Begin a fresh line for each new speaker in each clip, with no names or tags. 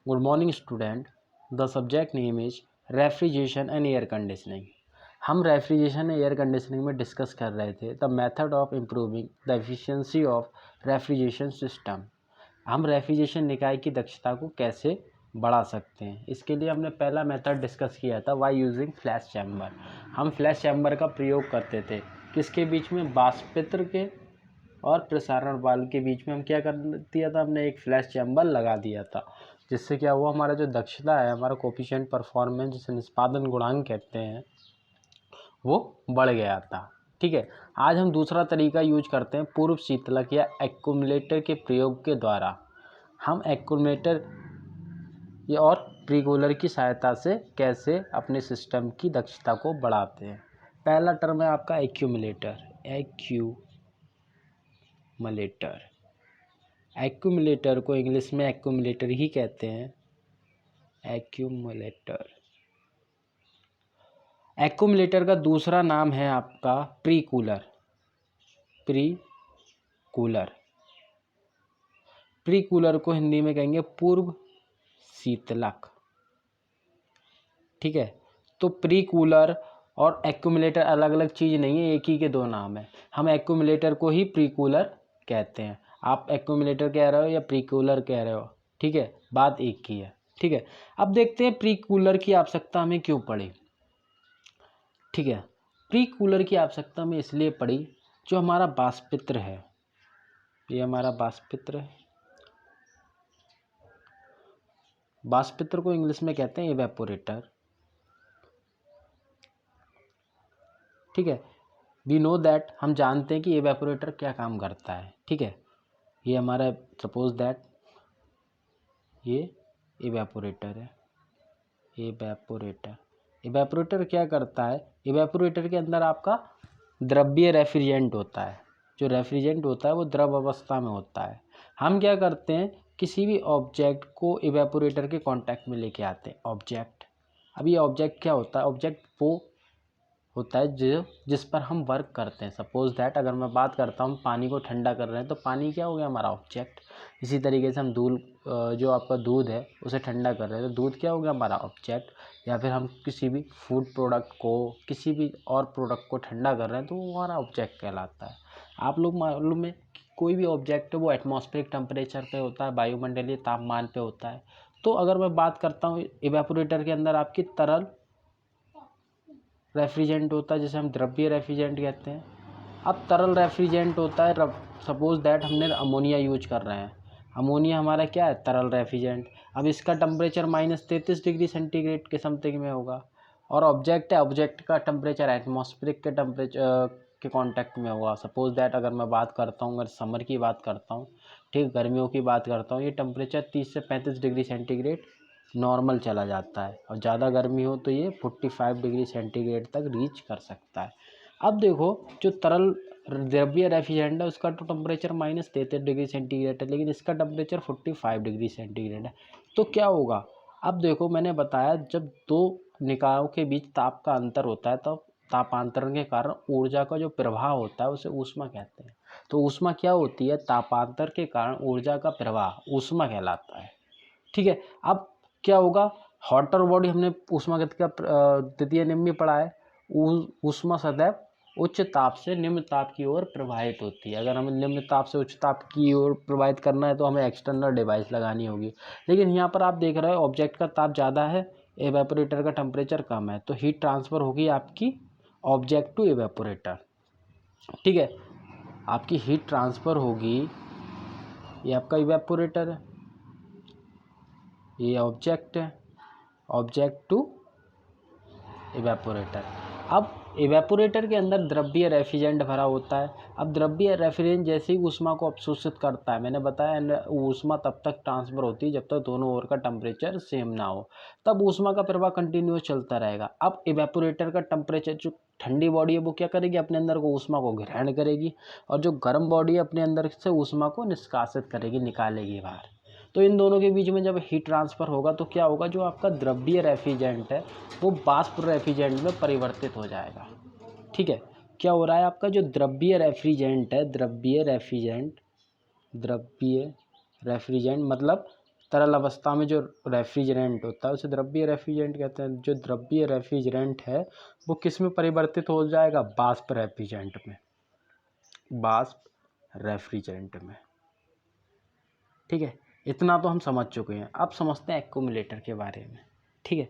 Good morning student. The subject name is refrigeration and air conditioning. हम refrigeration air conditioning में discuss कर रहे थे the method of improving the efficiency of refrigeration system. हम refrigeration निकाय की दक्षता को कैसे बढ़ा सकते हैं, इसके लिए हमने पहला मेथड डिस्कस किया था वाई यूजिंग फ्लैश चैम्बर। हम फ्लैश चैम्बर का प्रयोग करते थे किसके बीच में, वाष्पित्र के और प्रसारण वाल्व के बीच में। हम क्या कर दिया था, हमने एक फ्लैश चैम्बर लगा दिया था, जिससे क्या हुआ, हमारा जो दक्षता है, हमारा कोफिशिएंट परफॉर्मेंस जिसे निष्पादन गुणांक कहते हैं, वो बढ़ गया था। ठीक है, आज हम दूसरा तरीका यूज करते हैं पूर्व शीतलक या एक्यूमुलेटर के प्रयोग के द्वारा। हम एक्यूमुलेटर और प्रीकूलर की सहायता से कैसे अपने सिस्टम की दक्षता को बढ़ाते हैं। पहला टर्म है आपका एक्यूमुलेटर। एक्यूमुलेटर को इंग्लिश में एक्यूमुलेटर ही कहते हैं, एक्यूमुलेटर। एक्यूमुलेटर का दूसरा नाम है आपका प्रीकूलर। प्रीकूलर को हिंदी में कहेंगे पूर्व शीतलक। ठीक है, तो प्रीकूलर और एक्यूमुलेटर अलग अलग चीज़ नहीं है, एक ही के दो नाम है। हम एक्यूमुलेटर को ही प्रीकूलर कहते हैं, आप एक्यूमुलेटर कह रहे हो या प्रीकूलर कह रहे हो, ठीक है, बात एक ही है। ठीक है, अब देखते हैं प्रीकूलर की आवश्यकता हमें क्यों पड़ी। ठीक है, प्रीकूलर की आवश्यकता हमें इसलिए पड़ी, जो हमारा वाष्पित्र है, ये हमारा वाष्पित्र है। वाष्पित्र को इंग्लिश में कहते हैं इवेपोरेटर। ठीक है, वी नो दैट, हम जानते हैं कि इवेपोरेटर क्या काम करता है। ठीक है, ये हमारा सपोज दैट ये इवेपोरेटर है। इवेपोरेटर क्या करता है, इवेपोरेटर के अंदर आपका द्रव्य रेफ्रिजरेंट होता है। जो रेफ्रिजरेंट होता है वो द्रव अवस्था में होता है। हम क्या करते हैं, किसी भी ऑब्जेक्ट को इवेपोरेटर के कांटेक्ट में लेके आते हैं। ऑब्जेक्ट, अब ये ऑब्जेक्ट क्या होता है, ऑब्जेक्ट वो होता है जिस पर हम वर्क करते हैं। सपोज दैट अगर मैं बात करता हूँ पानी को ठंडा कर रहे हैं, तो पानी क्या हो गया, हमारा ऑब्जेक्ट। इसी तरीके से हम जो आपका दूध है उसे ठंडा कर रहे हैं, तो दूध क्या हो गया, हमारा ऑब्जेक्ट। या फिर हम किसी भी फूड प्रोडक्ट को, किसी भी और प्रोडक्ट को ठंडा कर रहे हैं, तो वो हमारा ऑब्जेक्ट कहलाता है। आप लोग मालूम है कि कोई भी ऑब्जेक्ट है वो एटमॉस्फेरिक टेम्परेचर पे होता है, वायुमंडलीय तापमान पे होता है। तो अगर मैं बात करता हूँ इवेपोरेटर के अंदर आपकी तरल रेफ्रिजरेंट होता है, जिसे हम द्रव्य रेफ्रिजरेंट कहते हैं। अब तरल रेफ्रिजरेंट होता है, सपोज दैट हमने अमोनिया यूज कर रहे हैं। अमोनिया हमारा क्या है, तरल रेफ्रिजरेंट। अब इसका टेम्परेचर -33 डिग्री सेंटीग्रेड के समथिंग में होगा, और ऑब्जेक्ट है, ऑब्जेक्ट का टेम्परेचर एटमॉस्फेरिक के टेम्परेचर के कांटेक्ट में होगा। सपोज दैट अगर मैं बात करता हूँ, अगर समर की बात करता हूँ, ठीक, गर्मियों की बात करता हूँ, ये टेम्परेचर 30 से 35 डिग्री सेंटीग्रेड नॉर्मल चला जाता है, और ज़्यादा गर्मी हो तो ये 45 डिग्री सेंटीग्रेड तक रीच कर सकता है। अब देखो, जो तरल द्रव्य रेफ्रिजरेंट है उसका तो टेम्परेचर -33 डिग्री सेंटीग्रेड है, लेकिन इसका टेम्परेचर 45 डिग्री सेंटीग्रेड है। तो क्या होगा, अब देखो मैंने बताया, जब दो निकायों के बीच ताप का अंतर होता है, तब तापांतरण के कारण ऊर्जा का जो प्रवाह होता है उसे ऊष्मा कहते हैं। तो ऊष्मा क्या होती है, तापांतर के कारण ऊर्जा का प्रवाह ऊष्मा कहलाता है। ठीक है, अब क्या होगा, हॉटर बॉडी हमने ऊष्मागतिकी का द्वितीय नियम में पढ़ा है, ऊष्मा सदैव उच्च ताप से निम्न ताप की ओर प्रवाहित होती है। अगर हमें निम्न ताप से उच्च ताप की ओर प्रवाहित करना है तो हमें एक्सटर्नल डिवाइस लगानी होगी। लेकिन यहाँ पर आप देख रहे हो ऑब्जेक्ट का ताप ज़्यादा है, एवेपोरेटर का टेम्परेचर कम है, तो हीट ट्रांसफ़र होगी आपकी ऑब्जेक्ट टू एवेपोरेटर। ठीक है, आपकी हीट ट्रांसफ़र होगी, ये आपका इवेपोरेटर है, ये ऑब्जेक्ट है, ऑब्जेक्ट टू इवेपोरेटर। अब इवेपोरेटर के अंदर द्रव्य रेफ्रिजरेंट भरा होता है। अब द्रव्य रेफ्रिजरेंट जैसे ही ऊष्मा को अवशोषित करता है, मैंने बताया ऊष्मा तब तक ट्रांसफर होती है जब तक दोनों ओर का टेम्परेचर सेम ना हो, तब ऊष्मा का प्रवाह कंटिन्यूस चलता रहेगा। अब इवेपोरेटर का टेम्परेचर, जो ठंडी बॉडी है वो क्या करेगी, अपने अंदर को ऊष्मा को ग्रहण करेगी, और जो गर्म बॉडी है अपने अंदर से ऊष्मा को निष्कासित करेगी, निकालेगी बाहर। तो इन दोनों के बीच में जब हीट ट्रांसफ़र होगा तो क्या होगा, जो आपका द्रव्य रेफ्रिजरेंट है वो वाष्प रेफ्रिजरेंट में परिवर्तित हो जाएगा। ठीक है, क्या हो रहा है, आपका जो द्रव्य रेफ्रिजरेंट है, द्रव्य रेफ्रिजरेंट मतलब तरल अवस्था में जो रेफ्रिजरेंट होता है उसे द्रव्य रेफ्रिजरेंट कहते हैं। जो द्रव्य रेफ्रिजरेंट है वो किस में परिवर्तित हो जाएगा, वाष्प रेफ्रिजरेंट में, वाष्प रेफ्रिजरेंट में। ठीक है, इतना तो हम समझ चुके हैं। अब समझते हैं एक्यूमुलेटर के बारे में। ठीक है,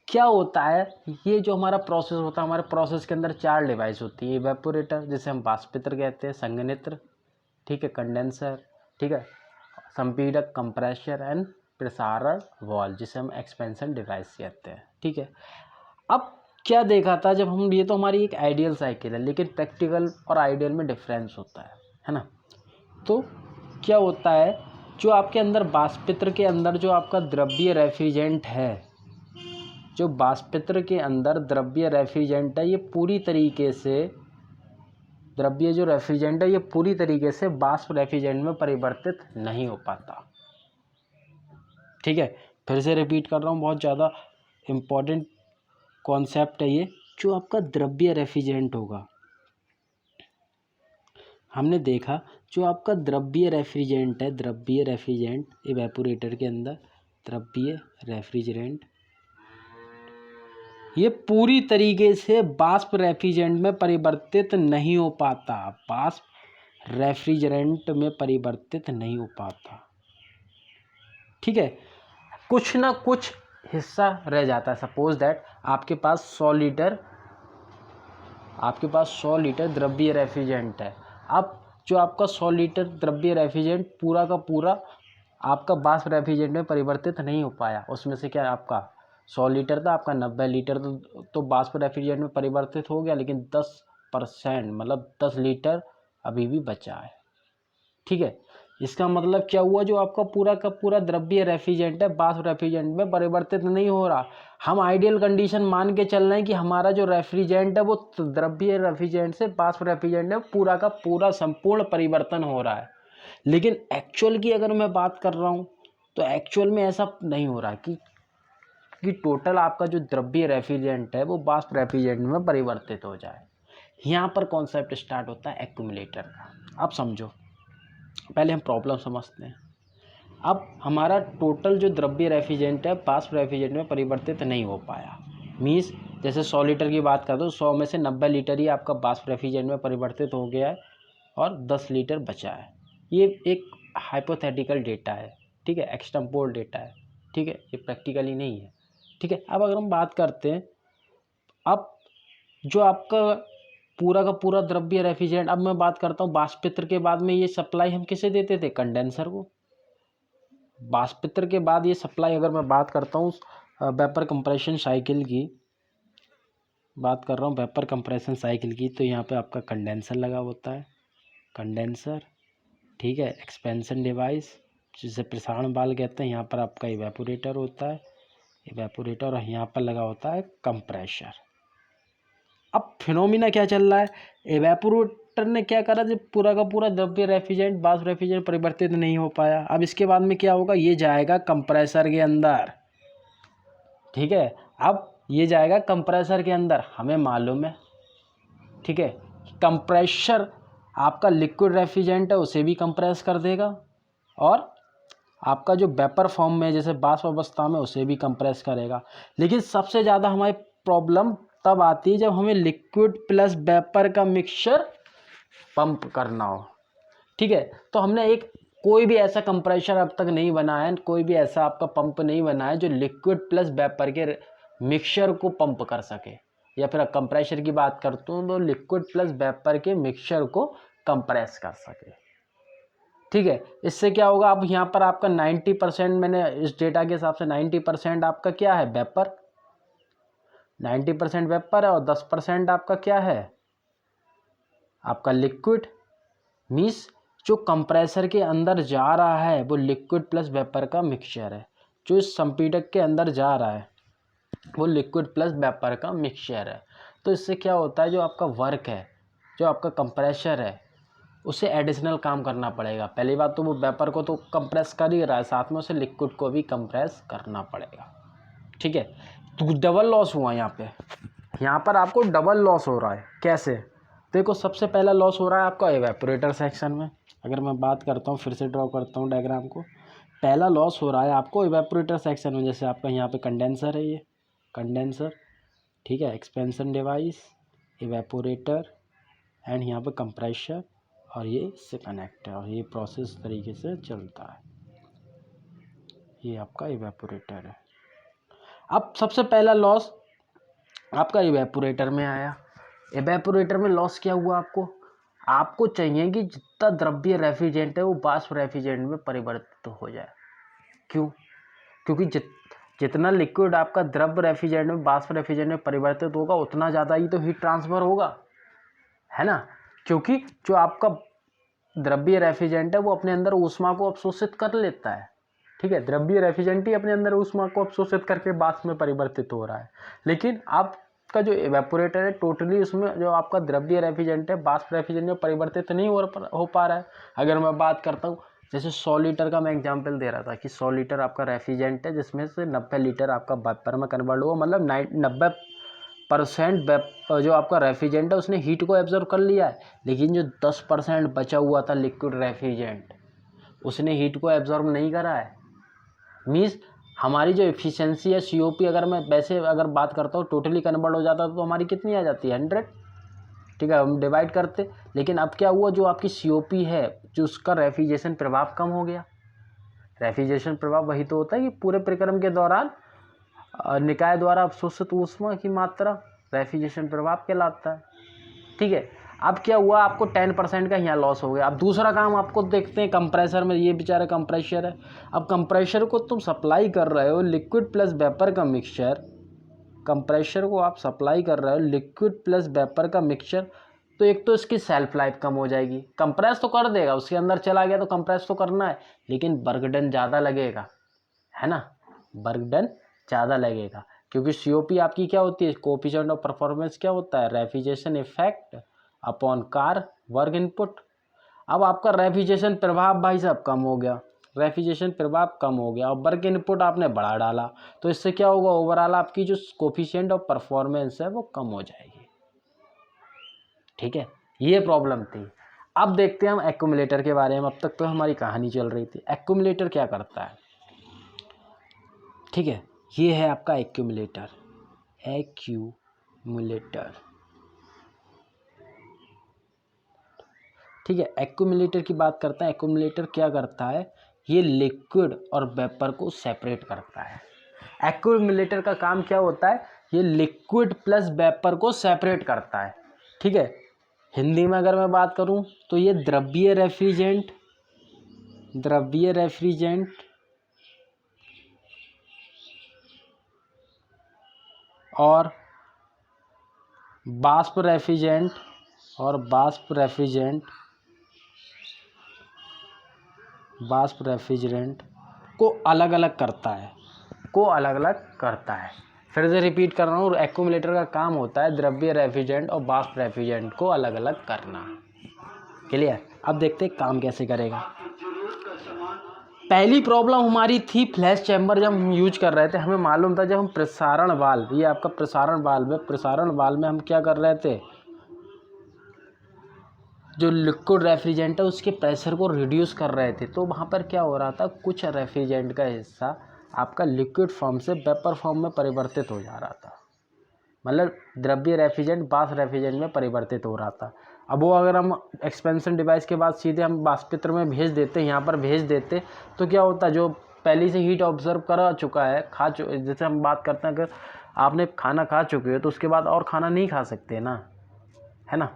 क्या होता है, ये जो हमारा प्रोसेस होता है, हमारे प्रोसेस के अंदर 4 डिवाइस होती है। इवेपोरेटर जिसे हम वाष्पित्र कहते हैं, संघनित्र, ठीक है, कंडेंसर, ठीक है, संपीड़क कंप्रेसर एंड प्रसारण वाल्व जिसे हम एक्सपेंशन डिवाइस कहते हैं। ठीक है, अब क्या देखा था जब हम, ये तो हमारी एक आइडियल साइकिल है, लेकिन प्रैक्टिकल और आइडियल में डिफरेंस होता है ना। तो क्या होता है, जो आपके अंदर वाष्पित्र के अंदर जो आपका द्रव्य रेफ्रिजरेंट है, जो वाष्पित्र के अंदर द्रव्य रेफ्रिजरेंट है, ये पूरी तरीके से द्रव्य जो रेफ्रिजरेंट है ये पूरी तरीके से वाष्प रेफ्रिजरेंट में परिवर्तित नहीं हो पाता। ठीक है, फिर से रिपीट कर रहा हूँ, बहुत ज़्यादा इम्पॉर्टेंट कॉन्सेप्ट है ये। जो आपका द्रव्य रेफ्रिजरेंट होगा, हमने देखा जो आपका द्रव्य रेफ्रिजरेंट है, द्रव्य रेफ्रिजरेंट इवेपोरेटर के अंदर द्रव्य रेफ्रिजरेंट, ये पूरी तरीके से वाष्प रेफ्रिजरेंट में परिवर्तित नहीं हो पाता, वाष्प रेफ्रिजरेंट में परिवर्तित नहीं हो पाता। ठीक है, कुछ ना कुछ हिस्सा रह जाता है। सपोज दैट आपके पास 100 लीटर द्रव्य रेफ्रिजरेंट है। अब जो आपका 100 लीटर द्रव्य रेफ्रिजरेंट पूरा का पूरा आपका वाष्प रेफ्रिजरेंट में परिवर्तित नहीं हो पाया, उसमें से क्या आपका 100 लीटर था, आपका 90 लीटर तो वाष्प रेफ्रिजरेंट में परिवर्तित हो गया, लेकिन 10% मतलब 10 लीटर अभी भी बचा है। ठीक है, इसका मतलब क्या हुआ, जो आपका पूरा का पूरा द्रव्य रेफ्रिजरेंट है वाष्प रेफ्रिजरेंट में परिवर्तित नहीं हो रहा। हम आइडियल कंडीशन मान के चल रहे हैं कि हमारा जो रेफ्रिजरेंट है वो द्रव्य रेफ्रिजरेंट से वाष्प रेफ्रिजरेंट में पूरा का पूरा संपूर्ण परिवर्तन हो रहा है, लेकिन एक्चुअल की अगर मैं बात कर रहा हूँ तो एक्चुअल में ऐसा नहीं हो रहा कि टोटल आपका जो द्रव्य रेफ्रिजरेंट है वो वाष्प रेफ्रिजरेंट में परिवर्तित हो जाए। यहाँ पर कॉन्सेप्ट स्टार्ट होता है एक्यूमुलेटर का। अब समझो, पहले हम प्रॉब्लम समझते हैं। अब हमारा टोटल जो द्रव्य रेफ्रिजरेंट है वाष्प रेफ्रिजरेंट में परिवर्तित नहीं हो पाया, मीन्स जैसे 100 लीटर की बात कर दो, 100 में से 90 लीटर ही आपका वाष्प रेफ्रिजरेंट में परिवर्तित हो गया है और 10 लीटर बचा है। ये एक हाइपोथेटिकल डेटा है, ठीक है, एक्सटेम्पोरल डेटा है, ठीक है, ये प्रैक्टिकली नहीं है। ठीक है, अब अगर हम बात करते हैं, अब जो आपका पूरा का पूरा द्रव्य रेफ्रिजरेंट, अब मैं बात करता हूँ वाष्पित्र के बाद में ये सप्लाई हम किसे देते थे, कंडेंसर को। वाष्पित्र के बाद ये सप्लाई, अगर मैं बात करता हूँ वेपर कंप्रेशन साइकिल की बात कर रहा हूँ, वेपर कंप्रेशन साइकिल की, तो यहाँ पे आपका कंडेंसर लगा होता है, कंडेंसर, ठीक है, एक्सपेंशन डिवाइस जिसे प्रसारण वाल्व कहते हैं, यहाँ पर आपका इवेपोरेटर होता है, इवेपोरेटर, और यहाँ पर लगा होता है कंप्रेसर। अब फिनोमिना क्या चल रहा है, इवेपोरेटर ने क्या करा, जब पूरा का पूरा द्रव्य रेफ्रिजरेंट वाष्प रेफ्रिजरेंट परिवर्तित नहीं हो पाया, अब इसके बाद में क्या होगा, ये जाएगा कंप्रेसर के अंदर। ठीक है, अब ये जाएगा कंप्रेसर के अंदर, हमें मालूम है, ठीक है, कंप्रेसर आपका लिक्विड रेफ्रिजरेंट है उसे भी कंप्रेस कर देगा, और आपका जो वेपर फॉर्म में जैसे वाष्प अवस्था में उसे भी कंप्रेस करेगा। लेकिन सबसे ज़्यादा हमारी प्रॉब्लम तब आती है जब हमें लिक्विड प्लस वेपर का मिक्सचर पंप करना हो। ठीक है, तो हमने कोई भी ऐसा कंप्रेसर अब तक नहीं बनाया है, कोई भी ऐसा आपका पंप नहीं बना है जो लिक्विड प्लस वेपर के मिक्सचर को पंप कर सके, या फिर कंप्रेसर की बात करता हूँ तो लिक्विड प्लस वेपर के मिक्सचर को कंप्रेस कर सके। ठीक है, इससे क्या होगा, अब यहाँ पर आपका 90%, मैंने इस डेटा के हिसाब से 90% आपका क्या है, वेपर, 90% वेपर है, और 10% आपका क्या है, आपका लिक्विड। मीन्स जो कंप्रेसर के अंदर जा रहा है वो लिक्विड प्लस वेपर का मिक्सचर है, जो इस संपीड़क के अंदर जा रहा है वो लिक्विड प्लस वेपर का मिक्सचर है। तो इससे क्या होता है, जो आपका वर्क है, जो आपका कंप्रेसर है, उसे एडिशनल काम करना पड़ेगा। पहली बात तो वो वेपर को तो कंप्रेस कर ही रहा है, साथ में उसे लिक्विड को भी कंप्रेस करना पड़ेगा। ठीक है, तो डबल लॉस हुआ यहाँ पर आपको डबल लॉस हो रहा है। कैसे, देखो, सबसे पहला लॉस हो रहा है आपका इवेपोरेटर सेक्शन में। अगर मैं बात करता हूँ, फिर से ड्रॉ करता हूँ डायग्राम को, पहला लॉस हो रहा है आपको इवेपोरेटर सेक्शन में, जैसे आपका यहाँ पे कंडेंसर है, ये कंडेंसर, ठीक है, एक्सपेंशन डिवाइस, इवेपोरेटर एंड यहाँ पे कंप्रेशर, और ये इससे कनेक्ट है और ये प्रोसेस तरीके से चलता है। ये आपका इवेपोरेटर है। अब सबसे पहला लॉस आपका इवेपोरेटर में आया। इवेपोरेटर में लॉस क्या हुआ आपको चाहिए कि जितना द्रव्य रेफ्रिजरेंट है वो वाष्प रेफ्रिजरेंट में परिवर्तित हो जाए। क्यों? क्योंकि जितना लिक्विड आपका द्रव्य रेफ्रिजरेंट में वाष्प रेफ्रिजरेंट में परिवर्तित होगा उतना ज़्यादा ही तो हीट ट्रांसफ़र होगा, है ना। क्योंकि जो आपका द्रव्य रेफ्रिजरेंट है वो अपने अंदर ऊष्मा को अवशोषित कर लेता है, ठीक है, द्रव्य रेफ्रिजरेंट ही अपने अंदर ऊष्मा को अवशोषित करके वाष्प में परिवर्तित हो रहा है। लेकिन आपका जो इवेपोरेटर है टोटली उसमें जो आपका द्रव्य रेफ्रिजरेंट है वाष्प रेफ्रिजरेंट में परिवर्तित नहीं हो पा रहा है। अगर मैं बात करता हूँ जैसे 100 लीटर का मैं एग्जांपल दे रहा था कि 100 लीटर आपका रेफ्रिजरेंट है जिसमें से 90 लीटर आपका वेपर में कन्वर्ट हुआ, मतलब 90% जो आपका रेफ्रिजरेंट है उसने हीट को एब्जॉर्ब कर लिया है। लेकिन जो 10% बचा हुआ था लिक्विड रेफ्रिजरेंट उसने हीट को एब्जॉर्ब नहीं करा है। मीन्स हमारी जो एफिशिएंसी है COP, अगर मैं वैसे अगर बात करता हूँ टोटली कन्वर्ट हो जाता तो हमारी कितनी आ जाती है 100, ठीक है, हम डिवाइड करते। लेकिन अब क्या हुआ, जो आपकी COP है जो उसका रेफ्रिजरेशन प्रभाव कम हो गया। रेफ्रिजरेशन प्रभाव वही तो होता है कि पूरे प्रक्रम के दौरान निकाय द्वारा अवशोषित ऊष्मा की मात्रा रेफ्रिजरेशन प्रभाव कहलाता है, ठीक है। अब क्या हुआ, आपको 10% का यहाँ लॉस हो गया। अब दूसरा काम आपको देखते हैं कंप्रेसर में। ये बेचारा कंप्रेसर है। अब कंप्रेसर को तुम सप्लाई कर रहे हो लिक्विड प्लस वेपर का मिक्सचर, कंप्रेसर को आप सप्लाई कर रहे हो लिक्विड प्लस वेपर का मिक्सचर, तो एक तो इसकी सेल्फ लाइफ कम हो जाएगी। कंप्रेस तो कर देगा, उसके अंदर चला गया तो कंप्रेस तो करना है, लेकिन वर्क डन ज़्यादा लगेगा, है ना, वर्क डन ज़्यादा लगेगा। क्योंकि COP आपकी क्या होती है, कोएफिशिएंट ऑफ परफॉर्मेंस क्या होता है, refrigeration effect upon car work input. अब आपका रेफ्रिजरेशन प्रभाव भाई साहब कम हो गया, रेफ्रिजरेशन प्रभाव कम हो गया और वर्क इनपुट आपने बढ़ा डाला, तो इससे क्या होगा, ओवरऑल आपकी जो कोएफिशिएंट ऑफ परफॉर्मेंस है वो कम हो जाएगी, ठीक है। ये प्रॉब्लम थी। अब देखते हैं हम एक्यूमुलेटर के बारे में। अब तक तो हमारी कहानी चल रही थी। एक्यूमुलेटर क्या करता है, ठीक है, ये है आपका एक्यूमुलेटर। एक्यूमुलेटर, ठीक है, एक्यूमुलेटर की बात करते हैं। एक्यूमुलेटर क्या करता है, ये लिक्विड और वेपर को सेपरेट करता है। एक्यूमुलेटर का काम क्या होता है, ये लिक्विड प्लस वेपर को सेपरेट करता है, ठीक है। हिंदी में अगर मैं बात करूं तो ये द्रव्य रेफ्रिजरेंट और वाष्प रेफ्रिजरेंट को अलग अलग करता है। फिर से रिपीट कर रहा हूँ, एक्यूमुलेटर का काम होता है द्रव्य रेफ्रिजरेंट और वाष्प रेफ्रिजरेंट को अलग अलग करना। क्लियर? अब देखते हैं काम कैसे करेगा। पहली प्रॉब्लम हमारी थी फ्लैश चैम्बर। जब हम यूज कर रहे थे हमें मालूम था, जब हम प्रसारण वाल्व, ये आपका प्रसारण वाल्व है, प्रसारण वाल्व में हम क्या कर रहे थे, जो लिक्विड रेफ्रिजरेंट है उसके प्रेशर को रिड्यूस कर रहे थे। तो वहाँ पर क्या हो रहा था, कुछ रेफ्रिजरेंट का हिस्सा आपका लिक्विड फॉर्म से वेपर फॉर्म में परिवर्तित हो जा रहा था, मतलब द्रव्य रेफ्रिजरेंट वाष्प रेफ्रिजरेंट में परिवर्तित हो रहा था। अब वो अगर हम एक्सपेंशन डिवाइस के बाद सीधे हम वाष्पित्र में भेज देते, यहाँ पर भेज देते, तो क्या होता, जो पहले से हीट ऑब्जर्व करा चुका है, जैसे हम बात करते हैं कि आपने खाना खा चुके हो तो उसके बाद और खाना नहीं खा सकते ना, है ना।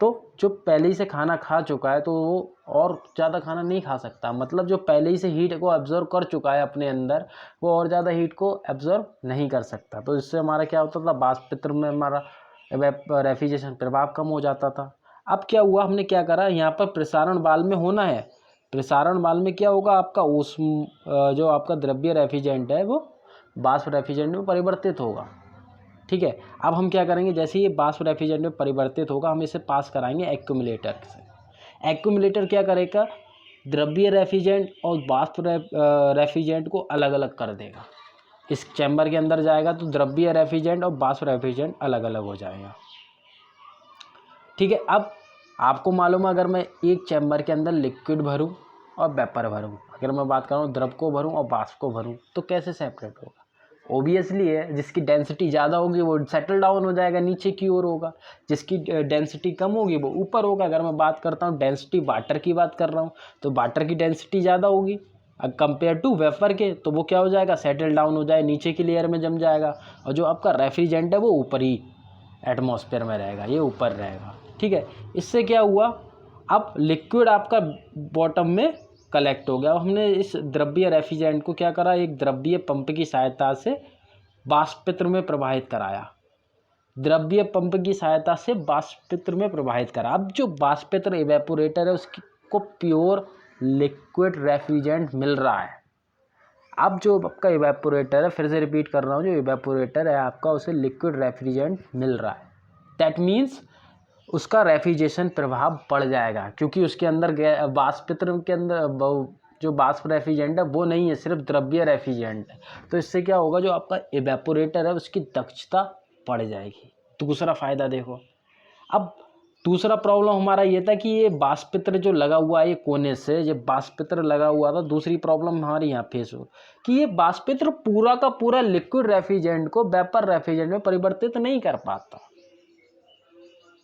तो जो पहले ही से खाना खा चुका है तो वो और ज़्यादा खाना नहीं खा सकता, मतलब जो पहले ही से हीट को एब्जॉर्व कर चुका है अपने अंदर, वो और ज़्यादा हीट को एब्जॉर्व नहीं कर सकता। तो इससे हमारा क्या होता था, वाष्पित्र में हमारा रेफ्रिजरेशन प्रभाव कम हो जाता था। अब क्या हुआ, हमने क्या करा, यहाँ पर प्रसारण वाल्व में होना है, प्रसारण वाल्व में क्या होगा, आपका जो आपका द्रव्य रेफ्रिजरेंट है वो वाष्प रेफ्रिजरेंट में परिवर्तित होगा, ठीक है। अब हम क्या करेंगे, जैसे ये वाष्प रेफ्रिजरेंट में परिवर्तित होगा हम इसे पास कराएंगे एक्यूमुलेटर से। एक्यूमुलेटर क्या करेगा, द्रव्य रेफ्रिजरेंट और वाष्प रेफ्रिजरेंट को अलग अलग कर देगा। इस चैम्बर के अंदर जाएगा तो द्रव्य रेफ्रिजरेंट और वाष्प रेफ्रिजरेंट अलग अलग हो जाएगा, ठीक है। अब आपको मालूम है, अगर मैं एक चैम्बर के अंदर लिक्विड भरूं और वेपर भरूँ, अगर मैं बात करूँ द्रव को भरूँ और वाष्प को भरूँ, तो कैसे सेपरेट होगा? ओबियसली है, जिसकी डेंसिटी ज़्यादा होगी वो सेटल डाउन हो जाएगा, नीचे की ओर होगा, जिसकी डेंसिटी कम होगी वो ऊपर होगा। अगर मैं बात करता हूँ डेंसिटी, वाटर की बात कर रहा हूँ, तो वाटर की डेंसिटी ज़्यादा होगी कंपेयर टू वेपर के, तो वो क्या हो जाएगा? सेटल डाउन हो जाए, नीचे की लेयर में जम जाएगा। और जो आपका रेफ्रिजरेंट है वो ऊपर ही एटमॉस्फेयर में रहेगा, ये ऊपर रहेगा। ठीक है, इससे क्या हुआ? अब लिक्विड आपका बॉटम में कलेक्ट हो गया। अब हमने इस द्रव्य रेफ्रिजरेंट को क्या करा? एक द्रव्य पंप की सहायता से वाष्पत्र में प्रवाहित कराया। द्रव्य पंप की सहायता से वाष्पत्र में प्रवाहित करा। अब जो वाष्पत्र इवेपोरेटर है उसको प्योर लिक्विड रेफ्रिजरेंट मिल रहा है। अब जो आपका इवेपोरेटर है, फिर से रिपीट कर रहा हूँ, जो इवेपोरेटर है आपका उसे लिक्विड रेफ्रिजरेंट मिल रहा है। दैट मीन्स उसका रेफ्रिजरेशन प्रभाव बढ़ जाएगा, क्योंकि उसके अंदर वाष्पत्र के अंदर जो वाष्प रेफ्रिजरेंट है वो नहीं है, सिर्फ द्रव्य रेफ्रिजरेंट है। तो इससे क्या होगा? जो आपका इवेपोरेटर है उसकी दक्षता बढ़ जाएगी। दूसरा फ़ायदा देखो, अब दूसरा प्रॉब्लम हमारा ये था कि ये वाष्पत्र जो लगा हुआ है, ये कोने से ये वाष्पत्र लगा हुआ था। दूसरी प्रॉब्लम हमारी यहाँ फेस हो कि ये वाष्पत्र पूरा का पूरा लिक्विड रेफ्रिजरेंट को वेपर रेफ्रिजरेंट में परिवर्तित नहीं कर पाता।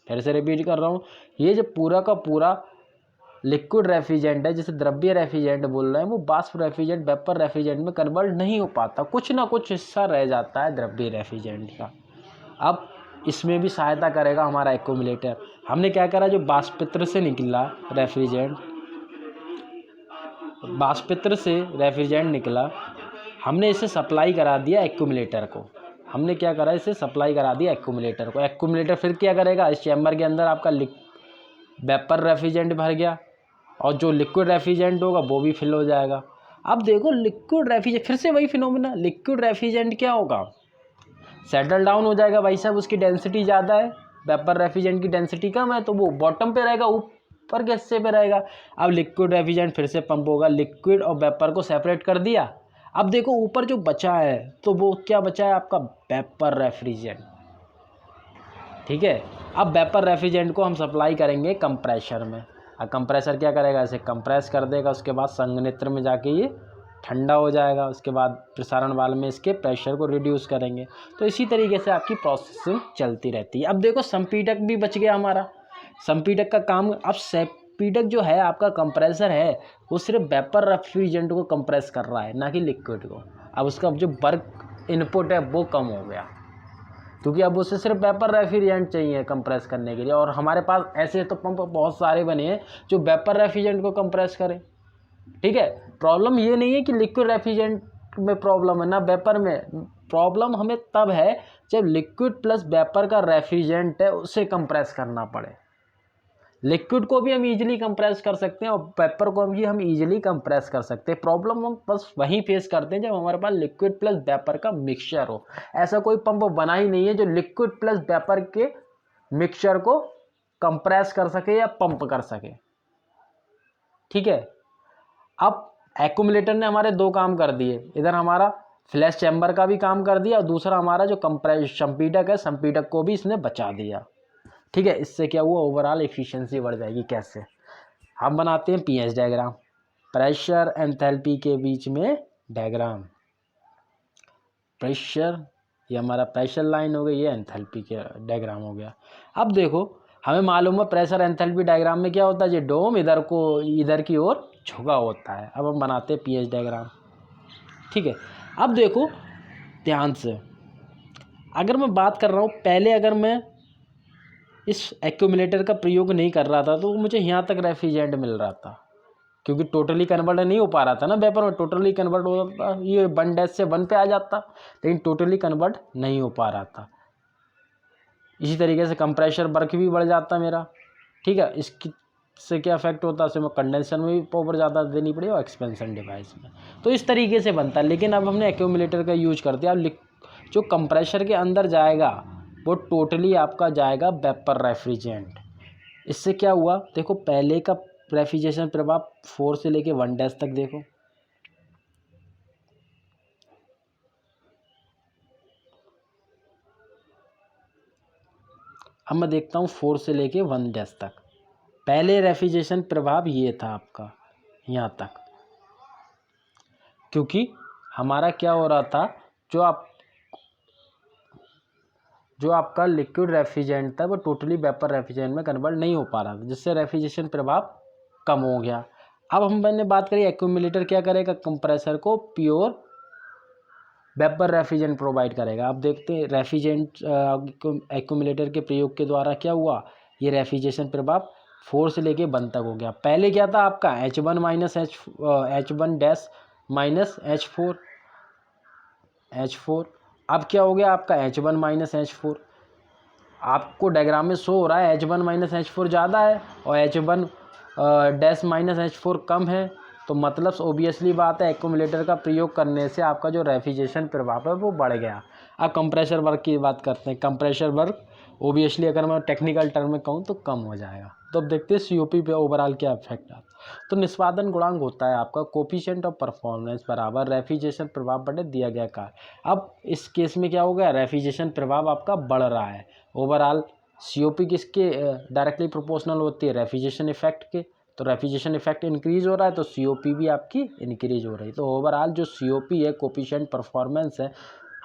फिर से रिपीट कर रहा हूँ, ये जो पूरा का पूरा लिक्विड रेफ्रिजरेंट है, जिसे द्रव्य रेफ्रिजरेंट बोल रहे हैं, वो वाष्प रेफ्रिजरेंट वेपर रेफ्रिजरेंट में कन्वर्ट नहीं हो पाता, कुछ ना कुछ हिस्सा रह जाता है द्रव्य रेफ्रिजरेंट का। अब इसमें भी सहायता करेगा हमारा एक्यूमुलेटर। हमने क्या करा? जो वाष्पत्र से निकला रेफ्रिजरेंट, वाष्पत्र से रेफ्रिजरेंट निकला, हमने इसे सप्लाई करा दिया एक्यूमुलेटर को। हमने क्या करा? इसे सप्लाई करा दिया एक्यूमुलेटर को। एक्यूमुलेटर फिर क्या करेगा? इस चैम्बर के अंदर आपका वेपर रेफ्रिजरेंट भर गया और जो लिक्विड रेफ्रिजरेंट होगा वो भी फिल हो जाएगा। अब देखो लिक्विड रेफ्रिजरेंट, फिर से वही फिनोमेना, लिक्विड रेफ्रिजरेंट क्या होगा? सेटल डाउन हो जाएगा भाई साहब, उसकी डेंसिटी ज़्यादा है, वेपर रेफ्रिजरेंट की डेंसिटी कम है, तो वो बॉटम पे रहेगा, ऊपर के हिस्से पे रहेगा। अब लिक्विड रेफ्रिजरेंट फिर से पंप होगा, लिक्विड और वेपर को सेपरेट कर दिया। अब देखो ऊपर जो बचा है, तो वो क्या बचा है? आपका वेपर रेफ्रिजरेंट। ठीक है, अब वेपर रेफ्रिजरेंट को हम सप्लाई करेंगे कंप्रेसर में। अब कंप्रेसर क्या करेगा? इसे कंप्रेस कर देगा, उसके बाद संघनित्र में जाके ये ठंडा हो जाएगा। उसके बाद प्रसारण वाल्व में इसके प्रेशर को रिड्यूस करेंगे। तो इसी तरीके से आपकी प्रोसेसिंग चलती रहती है। अब देखो संपीडक भी बच गया हमारा। संपीडक का काम, अब संपीडक जो है आपका कंप्रेसर है, वो सिर्फ वेपर रेफ्रिजरेंट को कंप्रेस कर रहा है, ना कि लिक्विड को। अब उसका जो वर्क इनपुट है वो कम हो गया, क्योंकि अब उसे सिर्फ वेपर रेफ्रिजरेंट चाहिए कंप्रेस करने के लिए। और हमारे पास ऐसे तो पंप बहुत सारे बने हैं जो वेपर रेफ्रिजरेंट को कंप्रेस करें। ठीक है, प्रॉब्लम ये नहीं है कि लिक्विड रेफ्रिजरेंट में प्रॉब्लम है ना वेपर में। प्रॉब्लम हमें तब है जब लिक्विड प्लस वेपर का रेफ्रिजरेंट है उसे कंप्रेस करना पड़े। लिक्विड को भी हम इजीली कंप्रेस कर सकते हैं और वेपर को भी हम इजीली कंप्रेस कर सकते हैं। प्रॉब्लम हम बस वहीं फेस करते हैं जब हमारे पास लिक्विड प्लस वेपर का मिक्सचर हो। ऐसा कोई पंप बना ही नहीं है जो लिक्विड प्लस वेपर के मिक्सचर को कंप्रेस कर सके या पंप कर सके। ठीक है, अब एक्यूमुलेटर ने हमारे दो काम कर दिए, इधर हमारा फ्लैश चैम्बर का भी काम कर दिया और दूसरा हमारा जो संपीडक है, संपीडक को भी इसने बचा दिया। ठीक है, इससे क्या हुआ? ओवरऑल एफिशिएंसी बढ़ जाएगी। कैसे? हम बनाते हैं पीएच डायग्राम, प्रेशर एंथैल्पी के बीच में डायग्राम। प्रेशर, ये हमारा प्रेशर लाइन हो गई, ये एंथैल्पी के डायग्राम हो गया। अब देखो हमें मालूम है प्रेशर एंथैल्पी डायग्राम में क्या होता है? ये डोम इधर की ओर झुका होता है। अब हम बनाते हैं पीएच डायग्राम। ठीक है, अब देखो ध्यान से, अगर मैं बात कर रहा हूँ पहले, अगर मैं इस एक्यूमुलेटर का प्रयोग नहीं कर रहा था तो मुझे यहाँ तक रेफ्रिजरेंट मिल रहा था, क्योंकि टोटली कन्वर्ट नहीं हो पा रहा था ना वेपर में। टोटली कन्वर्ट हो जाता, ये 1 से 1 पे आ जाता, लेकिन टोटली कन्वर्ट नहीं हो पा रहा था। इसी तरीके से कंप्रेशर वर्क भी बढ़ जाता मेरा। ठीक है, इसकी से क्या इफेक्ट होता है? उसमें कंडेंसर में भी पावर ज़्यादा देनी पड़ी और एक्सपेंशन डिवाइस में। तो इस तरीके से बनता है। लेकिन अब हमने एक्यूमुलेटर का यूज कर दिया। अब जो कंप्रेशर के अंदर जाएगा वो टोटली आपका जाएगा वेपर रेफ्रिजरेंट। इससे क्या हुआ? देखो पहले का रेफ्रिजरेशन प्रभाव 4 से लेके 1 तक देखो। अब मैं देखता हूँ 4 से लेके 1 तक। पहले रेफ्रिजरेशन प्रभाव ये था आपका, यहाँ तक, क्योंकि हमारा क्या हो रहा था, जो आपका लिक्विड रेफ्रिजरेंट था वो टोटली वेपर रेफ्रिजरेंट में कन्वर्ट नहीं हो पा रहा था, जिससे रेफ्रिजरेशन प्रभाव कम हो गया। अब मैंने बात करी एक्यूमुलेटर क्या करेगा, कंप्रेसर को प्योर वेपर रेफ्रिजरेंट प्रोवाइड करेगा। अब देखते हैं रेफ्रिजरेंट एक्यूमुलेटर के प्रयोग के द्वारा क्या हुआ, ये रेफ्रिजरेशन प्रभाव 4 से लेके 1 तक हो गया। पहले क्या था आपका H1 minus H1 dash minus H4, अब क्या हो गया आपका H1 माइनस H4। आपको डायग्राम में शो हो रहा है H1 माइनस H4 ज़्यादा है और H1 डैश माइनस H4 कम है, तो मतलब ओबियसली बात है एक्यूमुलेटर का प्रयोग करने से आपका जो रेफ्रिजरेशन प्रभाव है वो बढ़ गया। अब कंप्रेशर वर्क की बात करते हैं। कंप्रेशर वर्क ओबियसली अगर मैं टेक्निकल टर्म में कहूँ तो कम हो जाएगा। तो अब देखते हैं COP पे ओवरऑल क्या इफेक्ट आता है। तो निष्पादन गुणांक होता है आपका कोफिशिएंट ऑफ परफॉर्मेंस बराबर रेफ्रिजरेशन प्रभाव बटे दिया गया कार्य। अब इस केस में क्या हो गया, रेफ्रिजरेशन प्रभाव आपका बढ़ रहा है। ओवरऑल COP किसके डायरेक्टली प्रोपोर्शनल होती है, रेफ्रिजरेशन इफेक्ट के। तो रेफ्रिजरेशन इफेक्ट इंक्रीज हो रहा है तो COP भी आपकी इंक्रीज हो रही है। तो ओवरऑल जो COP है, कोफिशिएंट परफॉर्मेंस है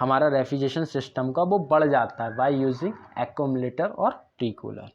हमारा रेफ्रिजरेशन सिस्टम का, वो बढ़ जाता है बाय यूजिंग एक्यूमुलेटर और प्री कूलर।